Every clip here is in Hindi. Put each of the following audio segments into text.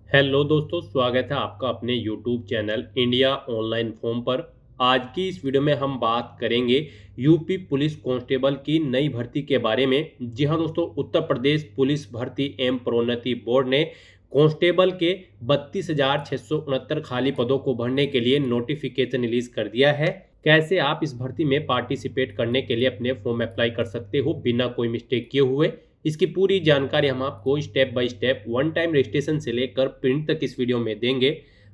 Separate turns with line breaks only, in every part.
हेलो दोस्तों, स्वागत है आपका अपने YouTube channel India online form पर। आज की इस वीडियो में हम बात करेंगे यूपी पुलिस कांस्टेबल की नई भर्ती के बारे में। जी हां दोस्तों, उत्तर प्रदेश पुलिस भर्ती एवं प्रोन्नति बोर्ड ने कांस्टेबल के 32,669 खाली पदों को भरने के लिए नोटिफिकेशन रिलीज कर दिया है। कैसे आप इस भर्ती में पार्टिसिपेट करने के लिए अपने फॉर्म अप्लाई कर सकते हो बिना कोई मिस्टेक किए हुए, इसकी पूरी जानकारी हम आपको step by step one time registration से लेकर प्रिंट तक इस वीडियो में देंगे।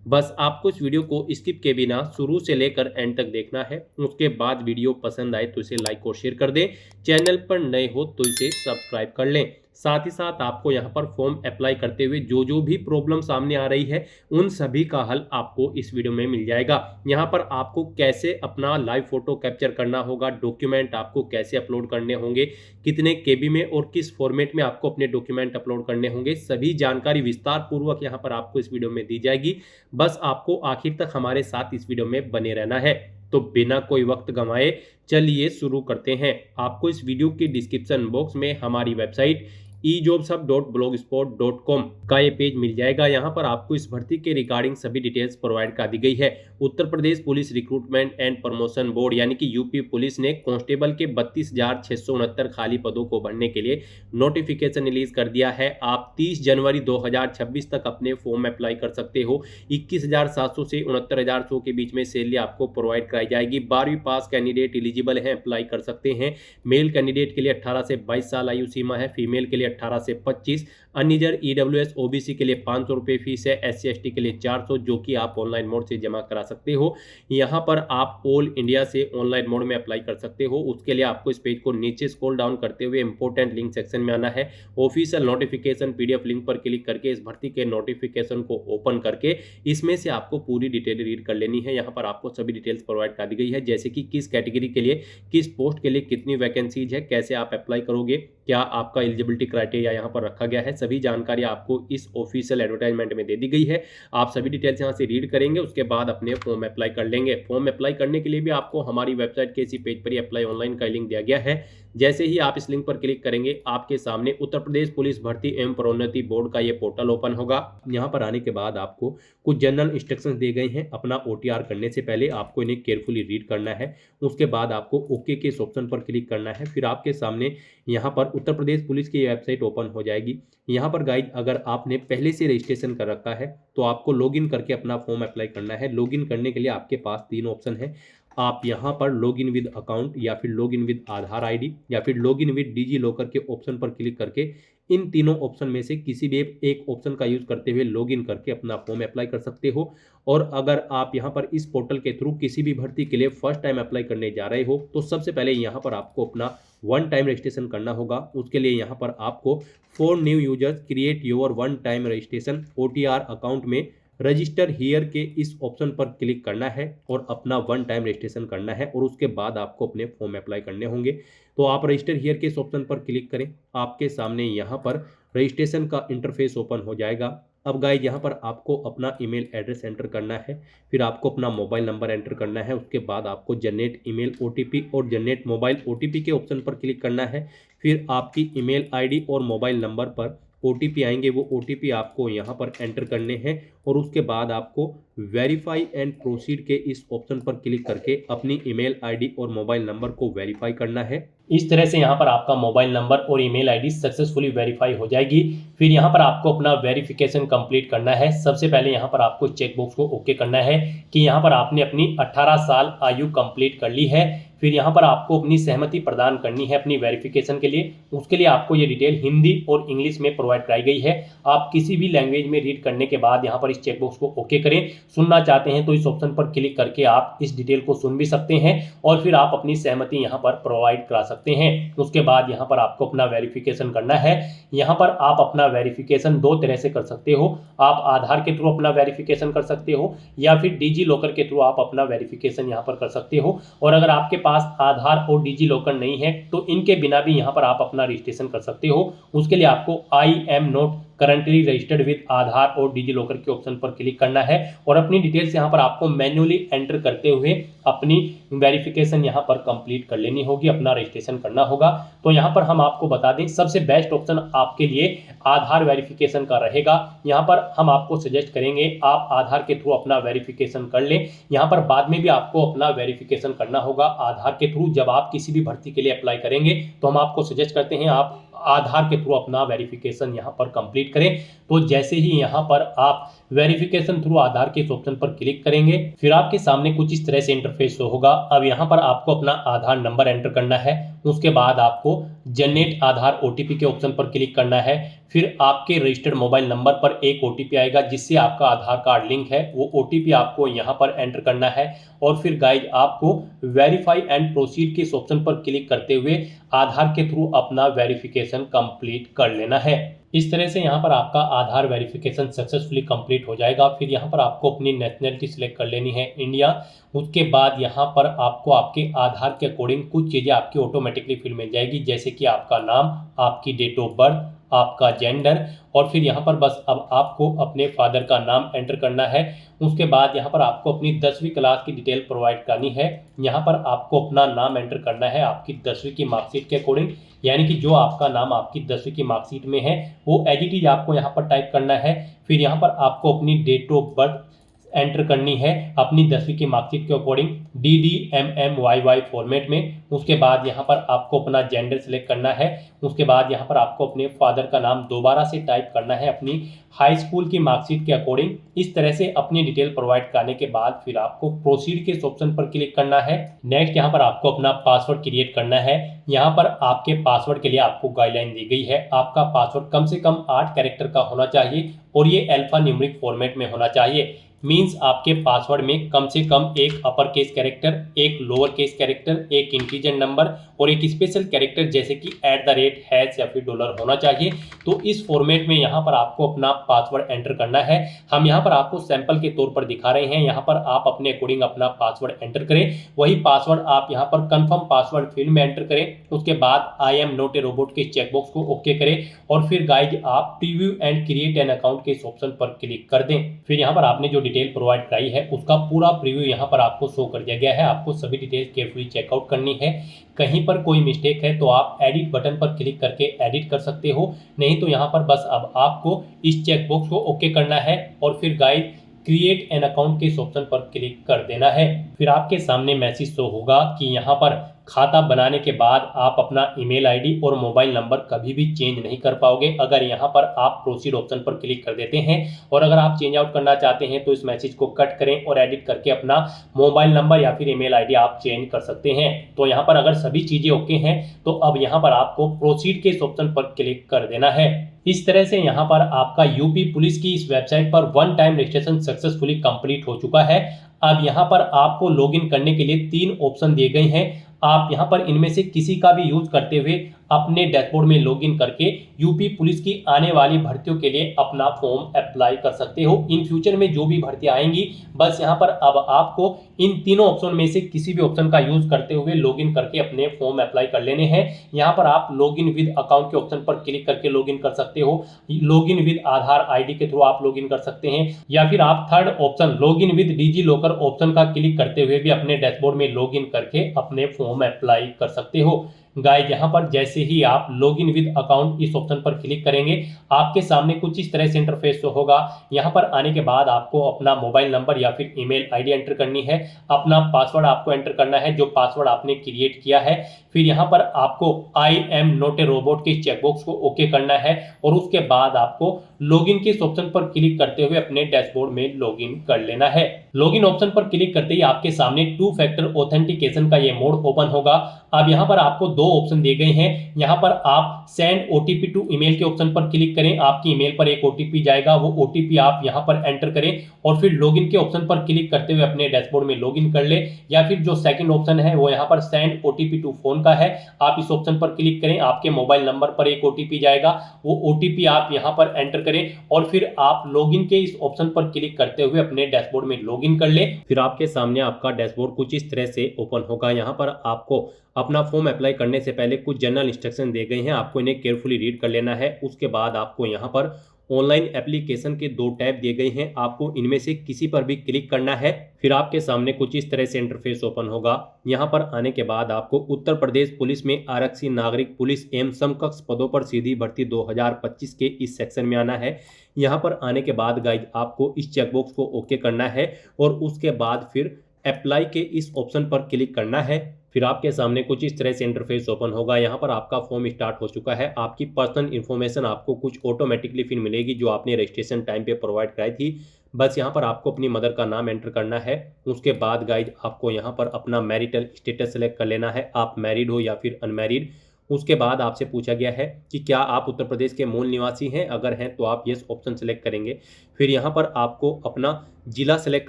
बस आपको इस वीडियो को स्किप के बिना शुरू से लेकर एंड तक देखना है। उसके बाद वीडियो पसंद आए तो इसे लाइक और शेयर कर दें। चैनल पर नए हो तो इसे सब्सक्राइब कर लें। साथ ही साथ आपको यहाँ पर फॉर्म अप्लाई करते हुए जो जो भी प्रॉब्लम सामने आ रही है उन सभी का हल आपको इस वीडियो में मिल जाएगा। यहाँ पर आपको कैसे अपना लाइव फोटो कैप्चर करना होगा, डॉक्यूमेंट आपको कैसे अपलोड करने होंगे, कितने केबी में और किस फॉर्मेट में आपको अपने डॉक्यूमेंट अपलोड करने होंगे, सभी जानकारी विस्तार पूर्वक यहाँ पर आपको इस वीडियो में दी जाएगी। बस आपको आखिर तक हमारे साथ इस वीडियो में बने रहना है। तो बिना कोई वक्त गंवाए चलिए शुरू करते हैं। आपको इस वीडियो की डिस्क्रिप्शन बॉक्स में हमारी वेबसाइट ejobshub.blogspot.com का ये पेज मिल जाएगा। यहाँ पर आपको इस भर्ती के रिगार्डिंग सभी डिटेल्स प्रोवाइड कर दी गई है। Uttar Pradesh police recruitment and promotion board यानी कि यूपी पुलिस ने कांस्टेबल के 32,669 खाली पदों को भरने के लिए नोटिफिकेशन रिलीज कर दिया है। आप 30 जनवरी 2026 तक अपने फॉर्म अप्लाई कर सकते हो। 21,700 से 69,100 के बीच में सैलरी आपको प्रोवाइड कराई जाएगी। 12वीं पास कैंडिडेट एलिजिबल हैं, अप्लाई कर सकते हैं। मेल कैंडिडेट के लिए 18 से 22 साल आयु सीमा है, फीमेल के लिए 18 से 25। अनरिजर्व ईडब्ल्यूएस ओबीसी के लिए 500 रुपये फीस है, एससी एसटी के लिए 400, जो कि आप ऑनलाइन मोड से जमा करा सकते हो। यहाँ पर आप ऑल इंडिया से ऑनलाइन मोड में अप्लाई कर सकते हो। उसके लिए आपको इस पेज को नीचे स्क्रॉल डाउन करते हुए इंपॉर्टेंट लिंक सेक्शन में आना है। ऑफिशियल नोटिफिकेशन पीडीएफ लिंक पर क्लिक करके इस भर्ती के नोटिफिकेशन को ओपन करके इसमें से आपको पूरी डिटेल रीड कर लेनी है। यहाँ पर आपको सभी डिटेल्स प्रोवाइड कर दी गई है, जैसे कि किस कैटेगरी के लिए, किस पोस्ट के लिए कितनी वैकेंसीज है, कैसे आप अप्लाई करोगे, क्या आपका एलिजिबिलिटी क्राइटेरिया यहाँ पर रखा गया है। सभी जानकारी आपको इस ऑफिशियल एडवर्टाइजमेंट में दे दी गई है। आप सभी डिटेल्स यहाँ से रीड करेंगे, उसके बाद अपने फॉर्म अप्लाई कर लेंगे। फॉर्म अप्लाई करने के लिए भी आपको हमारी वेबसाइट के इसी पेज पर ही अप्लाई ऑनलाइन का लिंक दिया गया है। जैसे ही आप इस लिंक पर क्लिक करेंगे, आपके सामने उत्तर प्रदेश पुलिस भर्ती एवं प्रोन्नति बोर्ड का ये पोर्टल ओपन होगा। यहाँ पर आने के बाद आपको कुछ जनरल इंस्ट्रक्शंस दिए गए हैं। अपना ओटीआर करने से पहले आपको इन्हें केयरफुली रीड करना है। उसके बाद आपको ओके के इस ऑप्शन पर क्लिक करना है। फिर आपके सामने यहाँ पर उत्तर प्रदेश पुलिस की वेबसाइट ओपन हो जाएगी। यहाँ पर गाइज, अगर आपने पहले से रजिस्ट्रेशन कर रखा है तो आपको लॉगिन करके अपना फॉर्म अप्लाई करना है। लॉगिन करने के लिए आपके पास 3 ऑप्शन है। आप यहाँ पर लॉगिन विद अकाउंट या फिर लॉगिन विद आधार आईडी या फिर लॉगिन विद डिजी लॉकर के ऑप्शन पर क्लिक करके इन तीनों ऑप्शन में से किसी भी एक ऑप्शन का यूज करते हुए लॉगिन करके अपना फॉर्म अप्लाई कर सकते हो। और अगर आप यहाँ पर इस पोर्टल के थ्रू किसी भी भर्ती के लिए फर्स्ट टाइम अप्लाई करने जा रहे हो तो सबसे पहले यहाँ पर आपको अपना वन टाइम रजिस्ट्रेशन करना होगा। उसके लिए यहाँ पर आपको for new users create your one time registration OTR account में रजिस्टर हियर के इस ऑप्शन पर क्लिक करना है और अपना वन टाइम रजिस्ट्रेशन करना है। और उसके बाद आपको अपने फॉर्म अप्लाई करने होंगे। तो आप रजिस्टर हियर के इस ऑप्शन पर क्लिक करें। आपके सामने यहाँ पर रजिस्ट्रेशन का इंटरफेस ओपन हो जाएगा। अब गाइज, यहाँ पर आपको अपना ईमेल एड्रेस एंटर करना है। फिर आपको अपना मोबाइल नंबर एंटर करना है। उसके बाद आपको जनरेट ईमेल ओटीपी और जनरेट मोबाइल ओटीपी के ऑप्शन पर क्लिक करना है। फिर आपकी ईमेल आईडी और मोबाइल नंबर पर ओटीपी आएंगे, वो ओटीपी आपको यहाँ पर एंटर करने हैं। और उसके बाद आपको वेरीफाई एंड प्रोसीड के इस ऑप्शन पर क्लिक करके अपनी ईमेल आईडी और मोबाइल नंबर को वेरीफाई करना है। इस तरह से यहाँ पर आपका मोबाइल नंबर और ईमेल आईडी सक्सेसफुली वेरीफाई हो जाएगी। फिर यहाँ पर आपको अपना वेरिफिकेशन कंप्लीट करना है। सबसे पहले यहाँ पर आपको चेक बॉक्स को ओके करना है कि यहाँ पर आपने अपनी 18 साल आयु कंप्लीट कर ली है। फिर यहाँ पर आपको अपनी सहमति प्रदान करनी है अपनी वेरिफिकेशन के लिए। उसके लिए आपको ये डिटेल हिंदी और इंग्लिश में प्रोवाइड कराई गई है। आप किसी भी लैंग्वेज में रीड करने के बाद यहाँ पर इस चेकबॉक्स को ओके करें। सुनना चाहते हैं तो इस ऑप्शन पर क्लिक करके आप इस डिटेल को सुन भी सकते हैं और फिर आप अपनी सहमति यहाँ पर प्रोवाइड करा सकते हैं। उसके बाद यहाँ पर आपको अपना वेरिफिकेशन करना है। यहाँ पर आप अपना वेरिफिकेशन 2 तरह से कर सकते हो। आप आधार के थ्रू अपना वेरिफिकेशन कर सकते हो या फिर डिजी लॉकर के थ्रू आप अपना वेरिफिकेशन यहाँ पर कर सकते हो। और अगर आपके पास आधार और डिजी लॉकर नहीं है तो इनके बिना भी यहाँ पर आप अपना रजिस्ट्रेशन कर सकते हो। उसके लिए आपको I am not currently registered with Aadhaar और डिजी लॉकर के ऑप्शन पर क्लिक करना है और अपनी डिटेल्स यहाँ पर आपको मैन्युअली एंटर करते हुए अपनी वेरिफिकेशन यहाँ पर कंप्लीट कर लेनी होगी, अपना रजिस्ट्रेशन करना होगा। तो यहाँ पर हम आपको बता दें, सबसे बेस्ट ऑप्शन आपके लिए आधार वेरिफिकेशन का रहेगा। यहाँ पर हम आपको सजेस्ट करेंगे आप आधार के थ्रू अपना वेरिफिकेशन कर लें। यहाँ पर बाद में भी आपको अपना वेरिफिकेशन करना होगा आधार के थ्रू। जब आप किसी भी भर्ती के लिए अप्लाई करेंगे तो हम आपको सजेस्ट करते हैं आप आधार के थ्रू अपना वेरिफिकेशन यहाँ पर कंप्लीट करें। तो जैसे ही यहाँ पर आप वेरिफिकेशन थ्रू आधार के इस ऑप्शन पर क्लिक करेंगे, फिर आपके सामने कुछ इस तरह से इंटरफेस होगा। अब यहाँ पर आपको अपना आधार नंबर एंटर करना है, उसके बाद आपको जनरेट आधार ओटीपी के ऑप्शन पर क्लिक करना है। फिर आपके रजिस्टर्ड मोबाइल नंबर पर एक ओटीपी आएगा जिससे आपका आधार कार्ड लिंक है, वो ओटीपी आपको यहाँ पर एंटर करना है। और फिर गाइज आपको वेरीफाई एंड प्रोसीड के इस ऑप्शन पर क्लिक करते हुए आधार के थ्रू अपना वेरिफिकेशन कंप्लीट कर लेना है। इस तरह से यहाँ पर आपका आधार वेरिफिकेशन सक्सेसफुली कंप्लीट हो जाएगा। फिर यहाँ पर आपको अपनी नेशनलिटी सिलेक्ट कर लेनी है इंडिया। उसके बाद यहाँ पर आपको आपके आधार के अकॉर्डिंग कुछ चीज़ें आपकी ऑटोमेटिकली फिल मिल जाएगी, जैसे कि आपका नाम, आपकी डेट ऑफ बर्थ, आपका जेंडर, और फिर यहाँ पर बस अब आपको अपने फादर का नाम एंटर करना है। उसके बाद यहाँ पर आपको अपनी 10वीं क्लास की डिटेल प्रोवाइड करनी है। यहाँ पर आपको अपना नाम एंटर करना है आपकी 10वीं की मार्कशीट के अकॉर्डिंग, यानी कि जो आपका नाम आपकी 10वीं की मार्कशीट में है वो एज इट इज आपको यहाँ पर टाइप करना है। फिर यहाँ पर आपको अपनी डेट ऑफ बर्थ एंटर करनी है अपनी 10वीं की मार्कशीट के अकॉर्डिंग DDMMYY फॉर्मेट में। उसके बाद यहाँ पर आपको अपना जेंडर सिलेक्ट करना है। उसके बाद यहाँ पर आपको अपने फादर का नाम दोबारा से टाइप करना है अपनी हाई स्कूल की मार्कशीट के अकॉर्डिंग। इस तरह से अपनी डिटेल प्रोवाइड करने के बाद फिर आपको प्रोसीड के इस ऑप्शन पर क्लिक करना है। नेक्स्ट यहाँ पर आपको अपना पासवर्ड क्रिएट करना है। यहाँ पर आपके पासवर्ड के लिए आपको गाइडलाइन दी गई है, आपका पासवर्ड कम से कम 8 कैरेक्टर का होना चाहिए और ये अल्फा न्यूमेरिक फॉर्मेट में होना चाहिए। मीन्स आपके पासवर्ड में कम से कम एक अपर केस कैरेक्टर, एक लोअर केस कैरेक्टर, एक इंटीजर नंबर और एक स्पेशल कैरेक्टर जैसे कि @ या फिर डॉलर होना चाहिए। तो इस फॉर्मेट में यहाँ पर आपको अपना पासवर्ड एंटर करना है। हम यहाँ पर आपको सैंपल के तौर पर दिखा रहे हैं, यहाँ पर आप अपने अकॉर्डिंग अपना पासवर्ड एंटर करें। वही पासवर्ड आप यहाँ पर कंफर्म पासवर्ड फील्ड में एंटर करें। उसके बाद आई एम नॉट ए रोबोट के चेकबॉक्स को ओके करें और फिर गाइज आप preview and create an account के इस ऑप्शन पर क्लिक कर दें। फिर यहाँ पर आपने जो डिटेल प्रोवाइड कराई है उसका पूरा प्रीव्यू यहाँ पर आपको शो कर दिया गया है। आपको सभी डिटेल्स केयरफुली चेकआउट करनी है। कहीं पर कोई मिस्टेक है तो आप एडिट बटन पर क्लिक करके एडिट कर सकते हो, नहीं तो यहाँ पर बस अब आपको इस चेकबॉक्स को ओके करना है और फिर गाइड क्रिएट एन अकाउंट के इस ऑप्शन पर क्लिक कर देना है। फिर आपके सामने मैसेज शो होगा कि यहाँ पर खाता बनाने के बाद आप अपना ईमेल आईडी और मोबाइल नंबर कभी भी चेंज नहीं कर पाओगे अगर यहाँ पर आप प्रोसीड ऑप्शन पर क्लिक कर देते हैं। और अगर आप चेंज आउट करना चाहते हैं तो इस मैसेज को कट करें और एडिट करके अपना मोबाइल नंबर या फिर ईमेल आईडी आप चेंज कर सकते हैं। तो यहाँ पर अगर सभी चीज़ें ओके हैं तो अब यहाँ पर आपको प्रोसीड के इस ऑप्शन पर क्लिक कर देना है। इस तरह से यहाँ पर आपका यूपी पुलिस की इस वेबसाइट पर one time registration successfully complete हो चुका है। अब यहाँ पर आपको लॉगिन करने के लिए 3 ऑप्शन दिए गए हैं। आप यहाँ पर इनमें से किसी का भी यूज करते हुए अपने डैशबोर्ड में लॉगिन करके यूपी पुलिस की आने वाली भर्तियों के लिए अपना फॉर्म अप्लाई कर सकते हो। इन फ्यूचर में जो भी भर्तियां आएंगी बस यहाँ पर अब आपको इन तीनों ऑप्शन में से किसी भी ऑप्शन का यूज करते हुए लॉगिन करके अपने फॉर्म अप्लाई कर लेने हैं। यहाँ पर आप लॉगिन विद अकाउंट के ऑप्शन पर क्लिक करके लॉगिन कर सकते हो, लॉगिन विद आधार आईडी के थ्रू आप लॉगिन कर सकते हैं, या फिर आप third option login with DigiLocker option का क्लिक करते हुए भी अपने डैशबोर्ड में लॉगिन करके अपने फॉर्म अप्लाई कर सकते हो। गाइस यहाँ पर जैसे ही आप लॉगिन विद अकाउंट इस ऑप्शन पर क्लिक करेंगे आपके सामने कुछ इस तरह से इंटरफेस होगा। यहाँ पर आने के बाद आपको अपना मोबाइल नंबर या फिर ईमेल आईडी एंटर करनी है, अपना पासवर्ड आपको एंटर करना है जो पासवर्ड आपने क्रिएट किया है। फिर यहाँ पर आपको I am not a robot के चेकबॉक्स को ओके करना है और उसके बाद आपको लॉगिन के इस ऑप्शन पर क्लिक करते हुए अपने डैशबोर्ड में लॉगिन कर लेना है। लॉगिन ऑप्शन पर क्लिक करते ही आपके सामने 2 फैक्टर ऑथेंटिकेशन का ये मोड ओपन होगा। अब यहाँ पर आपको 2 ऑप्शन दिए गए हैं। यहाँ पर आप सेंड ओटीपी टू ईमेल के ऑप्शन पर क्लिक करें, आपकी ईमेल पर एक ओटीपी जाएगा, वो ओटीपी आप यहाँ पर एंटर करें और फिर लॉगिन के ऑप्शन पर क्लिक करते हुए अपने डैशबोर्ड में लॉगिन कर ले। या फिर जो सेकंड ऑप्शन है वो यहाँ पर सेंड ओटीपी टू फोन का है, आप इस ऑप्शन पर क्लिक करें, आपके मोबाइल नंबर पर एक ओटीपी जाएगा, वो ओटीपी आप यहाँ पर एंटर करें और फिर आप लॉगिन के इस ऑप्शन पर क्लिक करते हुए अपने डैशबोर्ड में लॉगिन कर ले। फिर आपके सामने आपका डैशबोर्ड कुछ इस तरह से ओपन होगा। यहाँ पर आपको अपना फॉर्म अप्लाई करने से पहले कुछ जनरल इंस्ट्रक्शन दिए गए हैं, आपको इन्हें केयरफुली रीड कर लेना है। उसके बाद आपको यहाँ पर ऑनलाइन एप्लीकेशन के 2 टैब दिए गए हैं, आपको इनमें से किसी पर भी क्लिक करना है। फिर आपके सामने कुछ इस तरह से इंटरफेस ओपन होगा। यहाँ पर आने के बाद आपको उत्तर प्रदेश पुलिस में आरक्षी नागरिक पुलिस एवं समकक्ष पदों पर सीधी भर्ती 2025 के इस सेक्शन में आना है। यहाँ पर आने के बाद गाइज आपको इस चेकबॉक्स को ओके करना है और उसके बाद फिर अप्लाई के इस ऑप्शन पर क्लिक करना है। फिर आपके सामने कुछ इस तरह से इंटरफेस ओपन होगा। यहाँ पर आपका फॉर्म स्टार्ट हो चुका है। आपकी पर्सनल इन्फॉर्मेशन आपको कुछ ऑटोमेटिकली फिर मिलेगी जो आपने रजिस्ट्रेशन टाइम पे प्रोवाइड कराई थी। बस यहाँ पर आपको अपनी मदर का नाम एंटर करना है। उसके बाद गाइज आपको यहाँ पर अपना मैरिटल स्टेटस सेलेक्ट कर लेना है, आप मैरिड हो या फिर अनमैरिड। उसके बाद आपसे पूछा गया है कि क्या आप उत्तर प्रदेश के मूल निवासी हैं, अगर हैं तो आप यस ऑप्शन सेलेक्ट करेंगे। फिर यहाँ पर आपको अपना जिला सेलेक्ट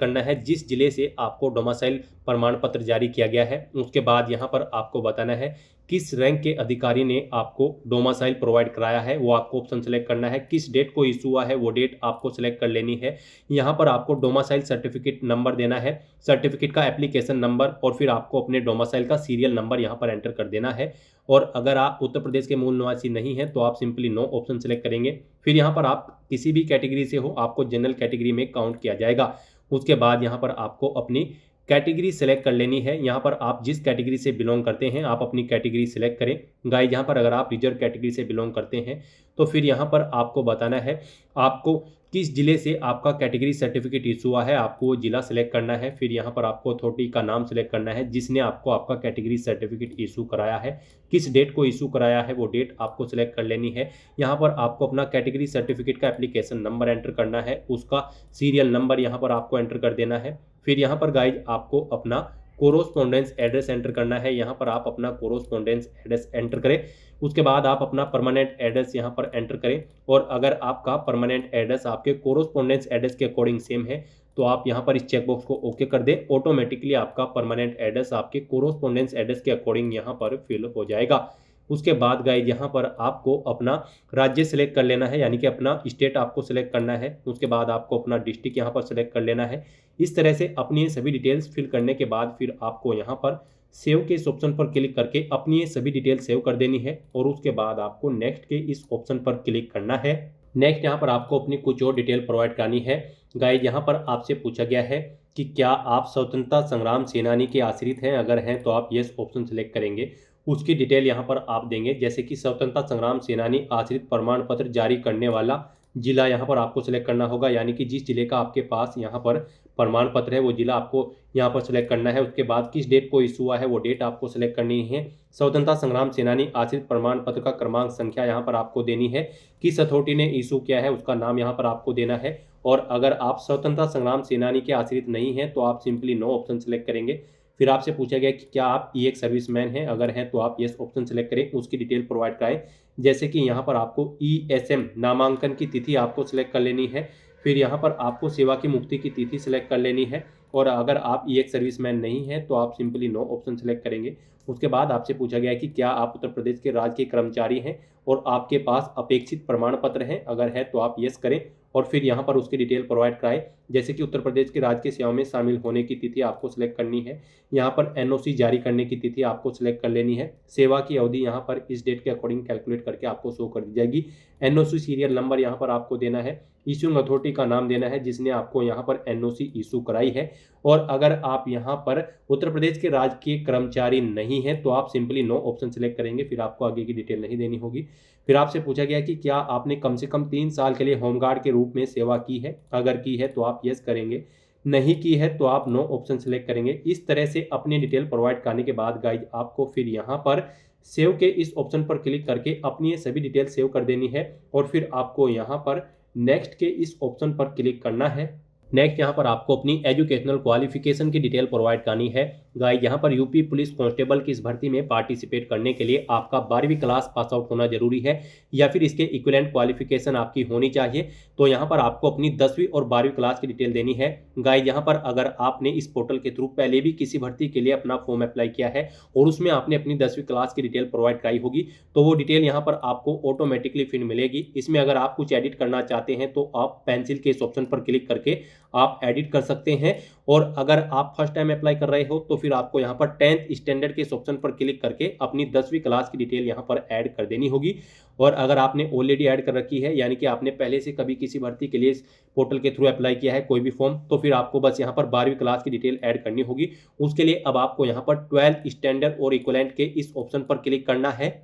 करना है, जिस जिले से आपको डोमिसाइल प्रमाण पत्र जारी किया गया है। उसके बाद यहाँ पर आपको बताना है किस रैंक के अधिकारी ने आपको डोमिसाइल प्रोवाइड कराया है, वो आपको ऑप्शन सेलेक्ट करना है। किस डेट को इशू हुआ है वो डेट आपको सेलेक्ट कर लेनी है। यहाँ पर आपको डोमिसाइल सर्टिफिकेट नंबर देना है, सर्टिफिकेट का एप्लीकेशन नंबर और फिर आपको अपने डोमिसाइल का सीरियल नंबर यहाँ पर एंटर कर देना है। और अगर आप उत्तर प्रदेश के मूल निवासी नहीं हैं तो आप सिंपली नो ऑप्शन सेलेक्ट करेंगे। फिर यहाँ पर आप किसी भी कैटेगरी से हो, आपको जनरल कैटेगरी में काउंट किया जाएगा। उसके बाद यहाँ पर आपको अपनी कैटेगरी सेलेक्ट कर लेनी है। यहाँ पर आप जिस कैटेगरी से बिलोंग करते हैं आप अपनी कैटेगरी सेलेक्ट करें। गाइस यहाँ पर अगर आप रिजर्व कैटेगरी से बिलोंग करते हैं तो फिर यहाँ पर आपको बताना है आपको किस जिले से आपका कैटेगरी सर्टिफिकेट इशू हुआ है, आपको वो जिला सेलेक्ट करना है। फिर यहाँ पर आपको अथॉरिटी का नाम सेलेक्ट करना है जिसने आपको आपका कैटेगरी सर्टिफिकेट इशू कराया है। किस डेट को इशू कराया है वो डेट आपको सेलेक्ट कर लेनी है। यहाँ पर आपको अपना कैटेगरी सर्टिफिकेट का एप्लीकेशन नंबर एंटर करना है, उसका सीरियल नंबर यहाँ पर आपको एंटर कर देना है। फिर यहाँ पर गाइज आपको अपना कोरोस्पोंडेंस एड्रेस एंटर करना है। यहाँ पर आप अपना कोरोस्पोंडेंस एड्रेस एंटर करें। उसके बाद आप अपना परमानेंट एड्रेस यहाँ पर एंटर करें और अगर आपका परमानेंट एड्रेस आपके कोरोस्पोंडेंस एड्रेस के अकॉर्डिंग सेम है तो आप यहाँ पर इस चेकबॉक्स को ओके कर दें। ऑटोमेटिकली आपका परमानेंट एड्रेस आपके कोरोस्पोंडेंस एड्रेस के अकॉर्डिंग यहाँ पर फिल हो जाएगा। उसके बाद गाइज यहाँ पर आपको अपना राज्य सेलेक्ट कर लेना है, यानी कि अपना स्टेट आपको सेलेक्ट करना है। उसके बाद आपको अपना डिस्ट्रिक्ट यहाँ पर सेलेक्ट कर लेना है। इस तरह से अपनी ये सभी डिटेल्स फिल करने के बाद फिर आपको यहाँ पर सेव के इस ऑप्शन पर क्लिक करके अपनी ये सभी डिटेल सेव कर देनी है और उसके बाद आपको नेक्स्ट के इस ऑप्शन पर क्लिक करना है। नेक्स्ट यहाँ पर आपको अपनी कुछ और डिटेल प्रोवाइड करनी है। गाइज यहाँ पर आपसे पूछा गया है कि क्या आप स्वतंत्रता संग्राम सेनानी के आश्रित हैं, अगर हैं तो आप यस ऑप्शन सेलेक्ट करेंगे। उसकी डिटेल यहाँ पर आप देंगे, जैसे कि स्वतंत्रता संग्राम सेनानी आश्रित प्रमाण पत्र जारी करने वाला जिला यहाँ पर आपको सेलेक्ट करना होगा, यानी कि जिस जिले का आपके पास यहाँ पर प्रमाण पत्र है वो जिला आपको यहाँ पर सेलेक्ट करना है। उसके बाद किस डेट को इशू हुआ है वो डेट आपको सेलेक्ट करनी है। स्वतंत्रता संग्राम सेनानी आश्रित प्रमाण पत्र का क्रमांक संख्या यहाँ पर आपको देनी है। किस अथॉरिटी ने इशू किया है उसका नाम यहाँ पर आपको देना है। और अगर आप स्वतंत्रता संग्राम सेनानी के आश्रित नहीं हैं तो आप सिंपली नो ऑप्शन सेलेक्ट करेंगे। फिर आपसे पूछा गया कि क्या आप एक सर्विसमैन हैं, अगर हैं तो आप यस ऑप्शन सेलेक्ट करें, उसकी डिटेल प्रोवाइड कराएं। जैसे कि यहाँ पर आपको ESM नामांकन की तिथि आपको सिलेक्ट कर लेनी है। फिर यहाँ पर आपको सेवा की मुक्ति की तिथि सिलेक्ट कर लेनी है। और अगर आप एक सर्विसमैन नहीं हैं तो आप सिंपली नो ऑप्शन सेलेक्ट करेंगे। उसके बाद आपसे पूछा गया है कि क्या आप उत्तर प्रदेश के राज्य के कर्मचारी हैं और आपके पास अपेक्षित प्रमाण पत्र हैं, अगर है तो आप यस करें और फिर यहाँ पर उसकी डिटेल प्रोवाइड कराएं। जैसे कि उत्तर प्रदेश के राज्य की सेवा में शामिल होने की तिथि आपको सिलेक्ट करनी है। यहाँ पर NOC जारी करने की तिथि आपको सिलेक्ट कर लेनी है। सेवा की अवधि यहाँ पर इस डेट के अकॉर्डिंग कैलकुलेट करके आपको शो कर दी जाएगी। NOC सीरियल नंबर यहाँ पर आपको देना है। इशूइंग अथॉरिटी का नाम देना है जिसने आपको यहाँ पर NOC इशू कराई है। और अगर आप यहाँ पर उत्तर प्रदेश के राज्य के कर्मचारी नहीं हैं तो आप सिंपली नो ऑप्शन सेलेक्ट करेंगे, फिर आपको आगे की डिटेल नहीं देनी होगी। फिर आपसे पूछा गया कि क्या आपने कम से कम 3 साल के लिए होमगार्ड के रूप में सेवा की है, अगर की है तो आप यस करेंगे, नहीं की है तो आप नो ऑप्शन सेलेक्ट करेंगे। इस तरह से अपनी डिटेल प्रोवाइड करने के बाद गाइज आपको फिर यहाँ पर सेव के इस ऑप्शन पर क्लिक करके अपनी ये सभी डिटेल सेव कर देनी है और फिर आपको यहाँ पर नेक्स्ट के इस ऑप्शन पर क्लिक करना है। नेक्स्ट यहाँ पर आपको अपनी एजुकेशनल क्वालिफिकेशन की डिटेल प्रोवाइड करनी है। गाइस यहाँ पर यूपी पुलिस कांस्टेबल की इस भर्ती में पार्टिसिपेट करने के लिए आपका 12वीं क्लास पास आउट होना जरूरी है या फिर इसके इक्विवेलेंट क्वालिफिकेशन आपकी होनी चाहिए। तो यहाँ पर आपको अपनी 10वीं और 12वीं क्लास की डिटेल देनी है। गाइस यहाँ पर अगर आपने इस पोर्टल के थ्रू पहले भी किसी भर्ती के लिए अपना फॉर्म अप्लाई किया है और उसमें आपने अपनी 10वीं क्लास की डिटेल प्रोवाइड कराई होगी तो वो डिटेल यहाँ पर आपको ऑटोमेटिकली फिर मिलेगी। इसमें अगर आप कुछ एडिट करना चाहते हैं तो आप पेंसिल के इस ऑप्शन पर क्लिक करके आप एडिट कर सकते हैं। और अगर आप फर्स्ट टाइम अप्लाई कर रहे हो तो फिर आपको यहाँ पर 10th स्टैंडर्ड के इस ऑप्शन पर क्लिक करके अपनी 10वीं क्लास की डिटेल यहाँ पर ऐड कर देनी होगी। और अगर आपने ऑलरेडी ऐड कर रखी है, यानी कि आपने पहले से कभी किसी भर्ती के लिए इस पोर्टल के थ्रू अप्लाई किया है कोई भी फॉर्म, तो फिर आपको बस यहाँ पर 12वीं क्लास की डिटेल ऐड करनी होगी। उसके लिए अब आपको यहाँ पर 12th स्टैंडर्ड और इक्विवेलेंट के इस ऑप्शन पर क्लिक करना है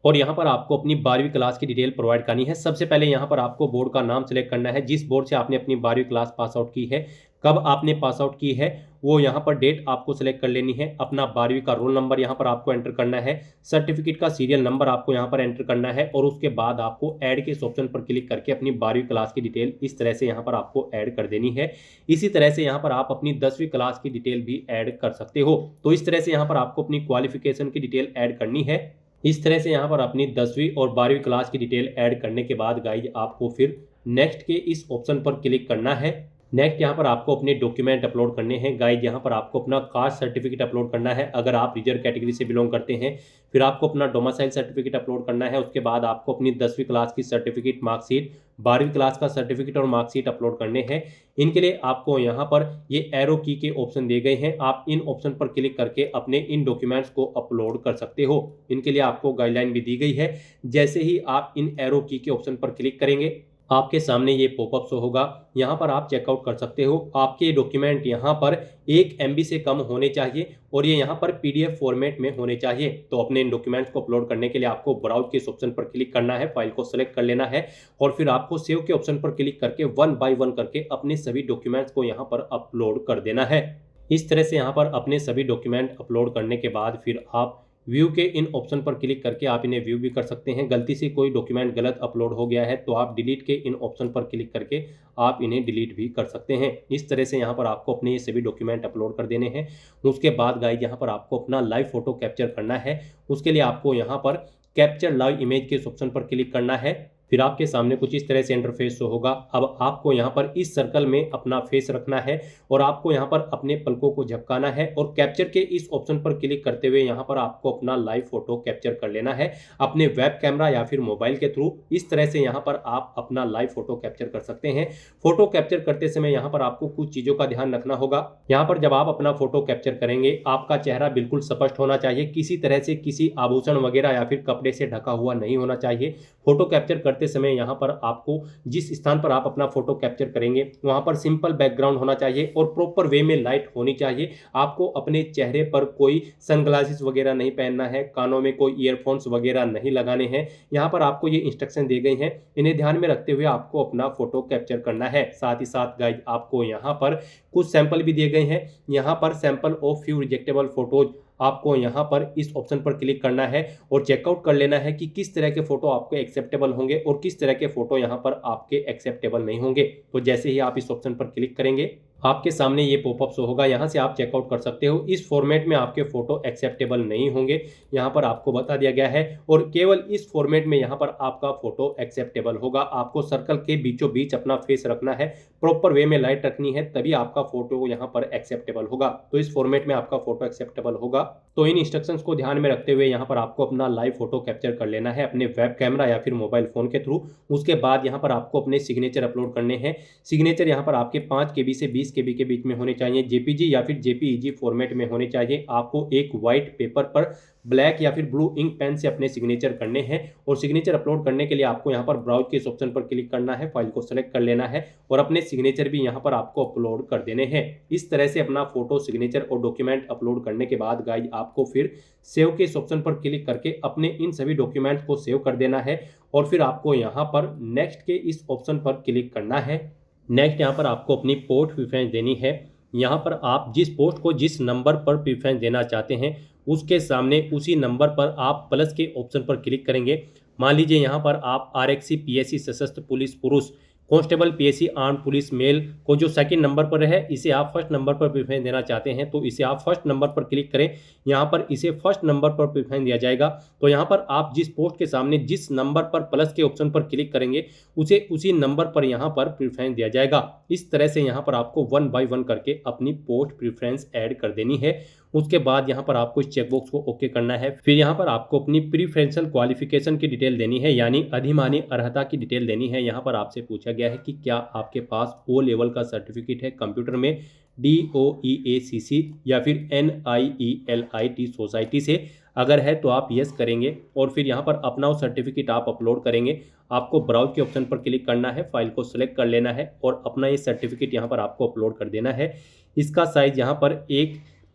और यहाँ पर आपको अपनी 12वीं क्लास की डिटेल प्रोवाइड करनी है। सबसे पहले यहाँ पर आपको बोर्ड का नाम सेलेक्ट करना है, जिस बोर्ड से आपने अपनी 12वीं क्लास पास आउट की है, कब आपने पास आउट की है वो यहाँ पर डेट आपको सेलेक्ट कर लेनी है। अपना 12वीं का रोल नंबर यहाँ पर आपको एंटर करना है, सर्टिफिकेट का सीरियल नंबर आपको यहाँ पर एंटर करना है और उसके बाद आपको ऐड के इस ऑप्शन पर क्लिक करके अपनी 12वीं क्लास की डिटेल इस तरह से यहाँ पर आपको ऐड कर देनी है। इसी तरह से यहाँ पर आप अपनी 10वीं क्लास की डिटेल भी ऐड कर सकते हो। तो इस तरह से यहाँ पर आपको अपनी क्वालिफिकेशन की डिटेल ऐड करनी है। इस तरह से यहाँ पर अपनी 10वीं और 12वीं क्लास की डिटेल ऐड करने के बाद गाइज आपको फिर नेक्स्ट के इस ऑप्शन पर क्लिक करना है। नेक्स्ट यहाँ पर आपको अपने डॉक्यूमेंट अपलोड करने हैं। गाइज यहाँ पर आपको अपना कास्ट सर्टिफिकेट अपलोड करना है अगर आप रिजर्व कैटेगरी से बिलोंग करते हैं। फिर आपको अपना डोमिसाइल सर्टिफिकेट अपलोड करना है। उसके बाद आपको अपनी 10वीं क्लास की सर्टिफिकेट, मार्कशीट, 12वीं क्लास का सर्टिफिकेट और मार्कशीट अपलोड करने हैं। इनके लिए आपको यहाँ पर ये एरो की के ऑप्शन दिए गए हैं, आप इन ऑप्शन पर क्लिक करके अपने इन डॉक्यूमेंट्स को अपलोड कर सकते हो। इनके लिए आपको गाइडलाइन भी दी गई है। जैसे ही आप इन एरो की के ऑप्शन पर क्लिक करेंगे आपके सामने ये पॉपअप शो होगा, यहाँ पर आप चेकआउट कर सकते हो। आपके डॉक्यूमेंट यहाँ पर 1 MB से कम होने चाहिए और ये यहाँ पर PDF फॉर्मेट में होने चाहिए। तो अपने इन डॉक्यूमेंट्स को अपलोड करने के लिए आपको ब्राउज के इस ऑप्शन पर क्लिक करना है, फाइल को सेलेक्ट कर लेना है और फिर आपको सेव के ऑप्शन पर क्लिक करके 1 बाय 1 करके अपने सभी डॉक्यूमेंट्स को यहाँ पर अपलोड कर देना है। इस तरह से यहाँ पर अपने सभी डॉक्यूमेंट अपलोड करने के बाद फिर आप व्यू के इन ऑप्शन पर क्लिक करके आप इन्हें व्यू भी कर सकते हैं। गलती से कोई डॉक्यूमेंट गलत अपलोड हो गया है तो आप डिलीट के इन ऑप्शन पर क्लिक करके आप इन्हें डिलीट भी कर सकते हैं। इस तरह से यहाँ पर आपको अपने ये सभी डॉक्यूमेंट अपलोड कर देने हैं। उसके बाद गाइस यहाँ पर आपको अपना लाइव फोटो कैप्चर करना है। उसके लिए आपको यहाँ पर कैप्चर लाइव इमेज के इस ऑप्शन पर क्लिक करना है। फिर आपके सामने कुछ इस तरह से इंटरफेस शो होगा। अब आपको यहाँ पर इस सर्कल में अपना फेस रखना है और आपको यहाँ पर अपने पलकों को झपकाना है और कैप्चर के इस ऑप्शन पर क्लिक करते हुए यहाँ पर आपको अपना लाइव फोटो कैप्चर कर लेना है अपने वेब कैमरा या फिर मोबाइल के थ्रू। इस तरह से यहाँ पर आप अपना लाइव फोटो कैप्चर कर सकते हैं। फोटो कैप्चर करते समय यहाँ पर आपको कुछ चीज़ों का ध्यान रखना होगा। यहाँ पर जब आप अपना फोटो कैप्चर करेंगे आपका चेहरा बिल्कुल स्पष्ट होना चाहिए, किसी तरह से किसी आभूषण वगैरह या फिर कपड़े से ढका हुआ नहीं होना चाहिए। फोटो कैप्चर करते समय यहाँ पर आपको जिस स्थान पर आप अपना फोटो कैप्चर करेंगे वहां पर सिंपल बैकग्राउंड होना चाहिए और प्रॉपर वे में लाइट होनी चाहिए। आपको अपने चेहरे पर कोई सनग्लासेस वगैरह नहीं पहनना है, कानों में कोई ईयरफोन्स वगैरह नहीं लगाने हैं। यहाँ पर आपको ये इंस्ट्रक्शन दी गई हैं, इन्हें ध्यान में रखते हुए आपको अपना फोटो कैप्चर करना है। साथ ही साथ गाइज आपको यहाँ पर कुछ सैंपल भी दिए गए हैं। यहाँ पर सैंपल ऑफ फ्यू रिजेक्टेबल फोटोज आपको यहाँ पर इस ऑप्शन पर क्लिक करना है और चेकआउट कर लेना है कि किस तरह के फोटो आपके एक्सेप्टेबल होंगे और किस तरह के फोटो यहाँ पर आपके एक्सेप्टेबल नहीं होंगे। तो जैसे ही आप इस ऑप्शन पर क्लिक करेंगे आपके सामने ये पॉपअप शो होगा, यहाँ से आप चेकआउट कर सकते हो। इस फॉर्मेट में आपके फोटो एक्सेप्टेबल नहीं होंगे, यहाँ पर आपको बता दिया गया है और केवल इस फॉर्मेट में यहाँ पर आपका फोटो एक्सेप्टेबल होगा। आपको सर्कल के बीचों बीच अपना फेस रखना है, प्रॉपर वे में लाइट रखनी है, तभी आपका फोटो यहाँ पर एक्सेप्टेबल होगा। तो इस फॉर्मेट में आपका फोटो एक्सेप्टेबल होगा। तो इन इंस्ट्रक्शंस को ध्यान में रखते हुए यहाँ पर आपको अपना लाइव फोटो कैप्चर कर लेना है अपने वेब कैमरा या फिर मोबाइल फोन के थ्रू। उसके बाद यहाँ पर आपको अपने सिग्नेचर अपलोड करने हैं। सिग्नेचर यहाँ पर आपके 5 KB से 20 KB के बीच में होने चाहिए, JPG या फिर JPEG फॉर्मेट में होने चाहिए। आपको एक व्हाइट पेपर पर ब्लैक या फिर ब्लू इंक पेन से अपने सिग्नेचर करने हैं और सिग्नेचर अपलोड करने के लिए आपको यहाँ पर ब्राउज के इस ऑप्शन पर क्लिक करना है, फाइल को सेलेक्ट कर लेना है और अपने सिग्नेचर भी यहाँ पर आपको अपलोड कर देने हैं। इस तरह से अपना फोटो, सिग्नेचर और डॉक्यूमेंट अपलोड करने के बाद गाइज आपको फिर सेव के इस ऑप्शन पर क्लिक करके अपने इन सभी डॉक्यूमेंट्स को सेव कर देना है और फिर आपको यहाँ पर नेक्स्ट के इस ऑप्शन पर क्लिक करना है। नेक्स्ट यहाँ पर आपको अपनी पोस्ट प्रेफरेंस देनी है। यहाँ पर आप जिस पोस्ट को जिस नंबर पर प्रेफरेंस देना चाहते हैं उसके सामने उसी नंबर पर आप प्लस के ऑप्शन पर क्लिक करेंगे। मान लीजिए यहाँ पर आप RXC PSC सशस्त्र पुलिस पुरुष, constable PSC arm police male को जो सेकंड नंबर पर है इसे आप फर्स्ट नंबर पर प्रेफरेंस देना चाहते हैं तो इसे आप फर्स्ट नंबर पर क्लिक करें। यहाँ पर इसे फर्स्ट नंबर पर प्रेफरेंस दिया जाएगा। तो यहाँ पर आप जिस पोस्ट के सामने जिस नंबर पर प्लस के ऑप्शन पर क्लिक करेंगे उसे उसी नंबर पर यहाँ पर प्रेफरेंस दिया जाएगा। इस तरह से यहाँ पर आपको 1 बाय 1 करके अपनी पोस्ट प्रेफरेंस ऐड कर देनी है। उसके बाद यहाँ पर आपको इस चेकबॉक्स को ओके करना है। फिर यहाँ पर आपको अपनी प्रीफरेंशियल क्वालिफिकेशन की डिटेल देनी है, यानी अधिमानी अर्हता की डिटेल देनी है। यहाँ पर आपसे पूछा गया है कि क्या आपके पास ओ लेवल का सर्टिफिकेट है कंप्यूटर में, DOEACC या फिर NIELIT सोसाइटी से। अगर है तो आप यस करेंगे और फिर यहाँ पर अपना वो सर्टिफिकेट आप अपलोड करेंगे। आपको ब्राउज के ऑप्शन पर क्लिक करना है, फाइल को सिलेक्ट कर लेना है और अपना ये सर्टिफिकेट यहाँ पर आपको अपलोड कर देना है। इसका साइज यहाँ पर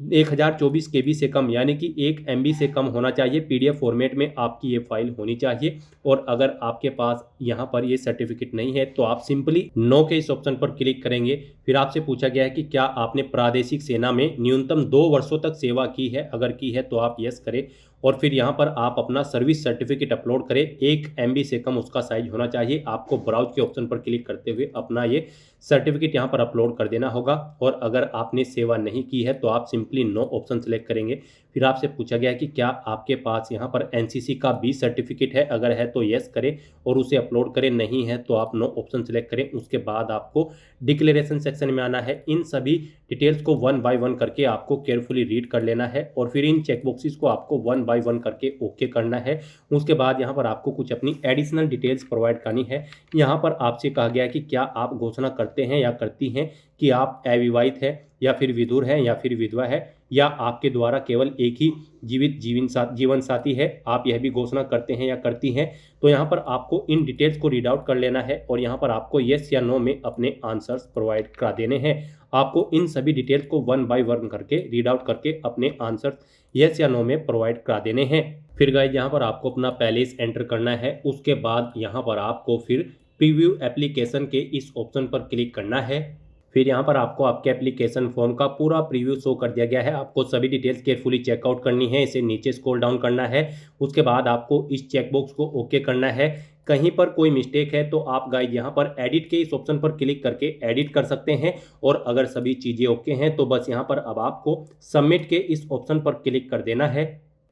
1024 KB से कम यानी कि 1 MB से कम होना चाहिए। PDF फॉर्मेट में आपकी ये फाइल होनी चाहिए। और अगर आपके पास यहाँ पर ये सर्टिफिकेट नहीं है तो आप सिंपली नो के इस ऑप्शन पर क्लिक करेंगे। फिर आपसे पूछा गया है कि क्या आपने प्रादेशिक सेना में न्यूनतम 2 वर्षों तक सेवा की है, अगर की है तो आप यस करें। और फिर यहाँ पर आप अपना सर्विस सर्टिफिकेट अपलोड करें, 1 MB से कम उसका साइज होना चाहिए। आपको ब्राउज के ऑप्शन पर क्लिक करते हुए अपना ये सर्टिफिकेट यहाँ पर अपलोड कर देना होगा। और अगर आपने सेवा नहीं की है तो आप सिंपली नो ऑप्शन सेलेक्ट करेंगे। फिर आपसे पूछा गया है कि क्या आपके पास यहाँ पर NCC का B सर्टिफिकेट है, अगर है तो यस करें और उसे अपलोड करें, नहीं है तो आप नो ऑप्शन सेलेक्ट करें। उसके बाद आपको डिक्लेरेशन सेक्शन में आना है। इन सभी डिटेल्स को 1 बाय 1 करके आपको केयरफुली रीड कर लेना है और फिर इन चेकबॉक्सेस को आपको 1 बाय 1 करके ओके करना है। उसके बाद यहाँ पर आपको कुछ अपनी एडिशनल डिटेल्स प्रोवाइड करनी है। यहाँ पर आपसे कहा गया है कि क्या आप घोषणा करते हैं या करती हैं कि आप अविवाहित है या फिर विधुर है या फिर विधवा है, या आपके द्वारा केवल एक ही जीवित जीवन साथी है, आप यह भी घोषणा करते हैं या करती हैं। तो यहाँ पर आपको इन डिटेल्स को रीड आउट कर लेना है और यहाँ पर आपको येस या नो में अपने आंसर्स प्रोवाइड करा देने हैं। आपको इन सभी डिटेल्स को 1 बाय 1 करके रीड आउट करके अपने आंसर्स येस या नो में प्रोवाइड करा देने हैं। फिर गाइस यहाँ पर आपको अपना पैलेस एंटर करना है। उसके बाद यहाँ पर आपको फिर प्रीव्यू एप्लीकेशन के इस ऑप्शन पर क्लिक करना है। फिर यहाँ पर आपको आपके एप्लीकेशन फॉर्म का पूरा प्रीव्यू शो कर दिया गया है। आपको सभी डिटेल्स केयरफुली चेकआउट करनी है, इसे नीचे स्क्रॉल डाउन करना है। उसके बाद आपको इस चेकबॉक्स को ओके करना है। कहीं पर कोई मिस्टेक है तो आप गाइस यहाँ पर एडिट के इस ऑप्शन पर क्लिक करके एडिट कर सकते हैं। और अगर सभी चीज़ें ओके हैं तो बस यहाँ पर अब आपको सबमिट के इस ऑप्शन पर क्लिक कर देना है।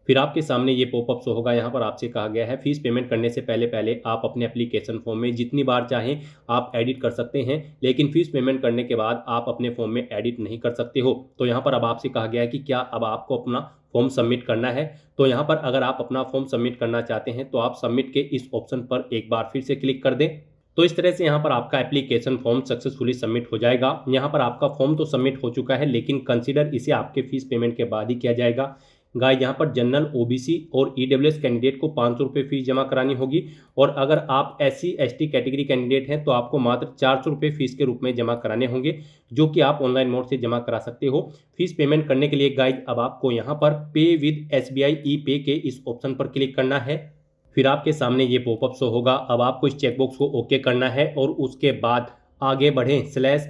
फिर आपके सामने ये पॉपअप शो होगा। यहाँ पर आपसे कहा गया है फीस पेमेंट करने से पहले आप अपने एप्लीकेशन फॉर्म में जितनी बार चाहें आप एडिट कर सकते हैं, लेकिन फीस पेमेंट करने के बाद आप अपने फॉर्म में एडिट नहीं कर सकते हो। तो यहाँ पर अब आपसे कहा गया है कि क्या अब आपको अपना फॉर्म सबमिट करना है। तो यहाँ पर अगर आप अपना फॉर्म सबमिट करना चाहते हैं तो आप सबमिट के इस ऑप्शन पर एक बार फिर से क्लिक कर दें। तो इस तरह से यहाँ पर आपका एप्लीकेशन फॉर्म सक्सेसफुली सबमिट हो जाएगा। यहाँ पर आपका फॉर्म तो सबमिट हो चुका है, लेकिन कंसीडर इसे आपके फीस पेमेंट के बाद ही किया जाएगा। गाइस यहाँ पर जनरल, OBC और EWS कैंडिडेट को 500 रुपये फीस जमा करानी होगी। और अगर आप SC ST कैटेगरी कैंडिडेट हैं तो आपको मात्र 400 रुपये फीस के रूप में जमा कराने होंगे, जो कि आप ऑनलाइन मोड से जमा करा सकते हो। फीस पेमेंट करने के लिए गाइस अब आपको यहाँ पर पे विद SBI E-पे के इस ऑप्शन पर क्लिक करना है। फिर आपके सामने ये पॉपअप शो होगा। अब आपको इस चेकबॉक्स को ओके करना है और उसके बाद आगे बढ़ें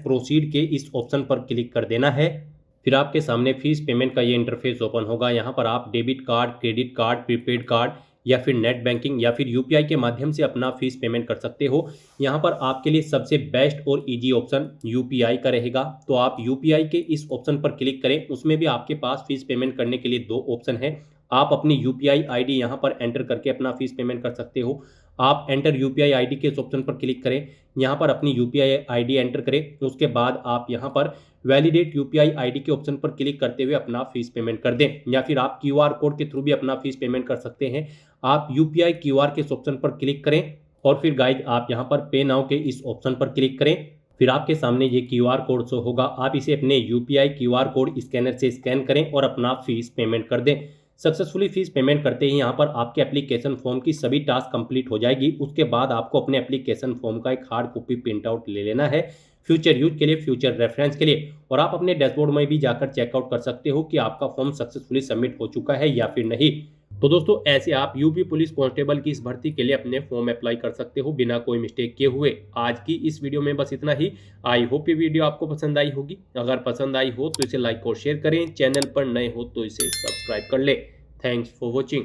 /प्रोसीड के इस ऑप्शन पर क्लिक कर देना है। फिर आपके सामने फीस पेमेंट का ये इंटरफेस ओपन होगा। यहाँ पर आप debit card, credit card, prepaid card या फिर नेट बैंकिंग या फिर UPI के माध्यम से अपना फीस पेमेंट कर सकते हो। यहाँ पर आपके लिए सबसे बेस्ट और इजी ऑप्शन UPI का रहेगा। तो आप UPI के इस ऑप्शन पर क्लिक करें। उसमें भी आपके पास फीस पेमेंट करने के लिए 2 ऑप्शन है। आप अपनी UPI ID यहाँ पर एंटर करके अपना फीस पेमेंट कर सकते हो। आप एंटर UPI ID के इस ऑप्शन पर क्लिक करें, यहाँ पर अपनी UPI ID एंटर करें। उसके बाद आप यहाँ पर वैलिडेट UPI ID के ऑप्शन पर क्लिक करते हुए अपना फीस पेमेंट कर दें, या फिर आप QR कोड के थ्रू भी अपना फीस पेमेंट कर सकते हैं। आप UPI QR के इस ऑप्शन पर क्लिक करें और फिर गाइज आप यहाँ पर पे नाउ के इस ऑप्शन पर क्लिक करें। फिर आपके सामने ये QR कोड शो होगा। आप इसे अपने UPI QR कोड स्कैनर से स्कैन करें और अपना फीस पेमेंट कर दें। सक्सेसफुली फीस पेमेंट करते ही यहाँ पर आपके एप्लीकेशन फॉर्म की सभी टास्क कंप्लीट हो जाएगी। उसके बाद आपको अपने एप्लीकेशन फॉर्म का एक हार्ड कॉपी प्रिंट आउट ले लेना है फ्यूचर यूज के लिए, फ्यूचर रेफरेंस के लिए। और आप अपने डैशबोर्ड में भी जाकर चेकआउट कर सकते हो कि आपका फॉर्म सक्सेसफुली सबमिट हो चुका है या फिर नहीं। तो दोस्तों ऐसे आप यूपी पुलिस कांस्टेबल की इस भर्ती के लिए अपने फॉर्म अप्लाई कर सकते हो बिना कोई मिस्टेक किए हुए। आज की इस वीडियो में बस इतना ही। आई होप ये वीडियो आपको पसंद आई होगी। अगर पसंद आई हो तो इसे लाइक और शेयर करें। चैनल पर नए हो तो इसे सब्सक्राइब कर ले। Thanks for watching.